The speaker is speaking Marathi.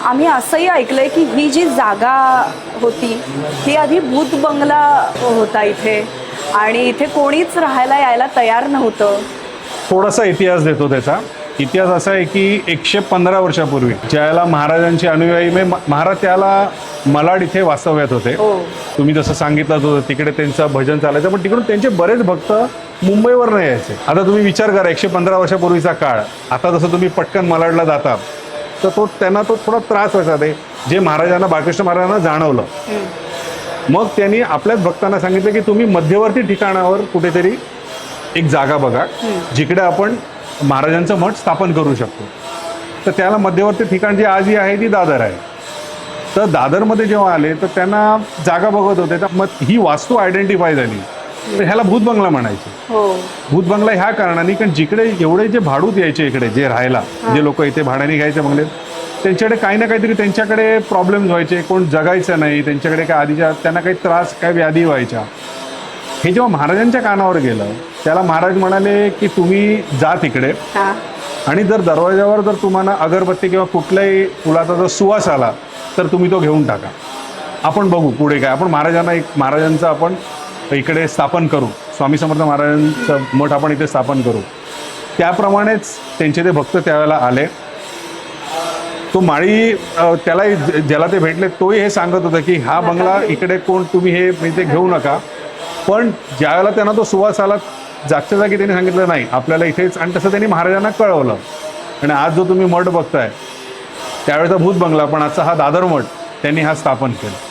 आम्ही असंही ऐकलंय की ही जी जागा होती ही आधी भूत बंगला होता इथे आणि इथे कोणीच राहायला यायला तयार नव्हतं. थोडासा इतिहास देतो त्याचा. इतिहास असा आहे की 115 वर्षापूर्वी ज्याला महाराजांचे अनुयायी महाराज त्याला मलाड इथे वास्तव्यात होते. हो. तुम्ही जसं सांगितलं होतं तिकडे त्यांचं भजन चालायचं, पण तिकडून त्यांचे बरेच भक्त मुंबईवर नाही यायचे. आता तुम्ही विचार करा 115 वर्षापूर्वीचा काळ. आता जसं तुम्ही पटकन मलाडला जाता तर त्यांना थोडा त्रास व्हायचा. ते जे महाराजांना बाळकृष्ण महाराजांना जाणवलं, मग त्यांनी आपल्याच भक्तांना सांगितलं की तुम्ही मध्यवर्ती ठिकाणावर कुठेतरी एक जागा बघा जिकडे आपण महाराजांचं मठ स्थापन करू शकतो. तर त्याला मध्यवर्ती ठिकाण जी आजही आहे ती दादर आहे. तर दादरमध्ये जेव्हा आले तर त्यांना जागा बघत होते, तर मग ही वास्तू आयडेंटिफाय झाली. तर ह्याला भूत बंगला म्हणायचे. हो. भूत बंगला ह्या कारणाने, कारण जिकडे एवढे जे भाडूत यायचे इकडे जे राहायला, जे लोक इथे भाड्याने घ्यायचे बंगले, त्यांच्याकडे काही ना काहीतरी त्यांच्याकडे प्रॉब्लेम्स व्हायचे. कोण जगायचं नाही, त्यांच्याकडे काय आधीच्या त्यांना काही त्रास, काही व्याधी व्हायच्या. हे जेव्हा महाराजांच्या कानावर गेलं त्याला महाराज म्हणाले की तुम्ही जा तिकडे आणि जर दरवाजावर जर तुम्हाला अगरबत्ती किंवा कुठल्याही फुलाचा जर सुवास आला तर तुम्ही तो घेऊन टाका. आपण बघू पुढे काय. आपण महाराजांचं आपण इकडे स्थापन करू, स्वामी समर्थ महाराजांचं मठ आपण इथे स्थापन करू. त्याप्रमाणेच त्यांचे ते भक्त त्यावेळेला आले. तो माळी त्याला ज्याला ते भेटले तोही हे सांगत होता की हा बंगला इकडे कोण तुम्ही हे इथे घेऊ नका. पण ज्यावेळेला त्यांना तो सुवास आला जागच्या जागी त्यांनी सांगितलं नाही आपल्याला इथेच, आणि तसं त्यांनी महाराजांना कळवलं. आणि आज जो तुम्ही मठ बघताय त्यावेळेचा भूत बंगला, पण आजचा हा दादर मठ त्यांनी हा स्थापन केला.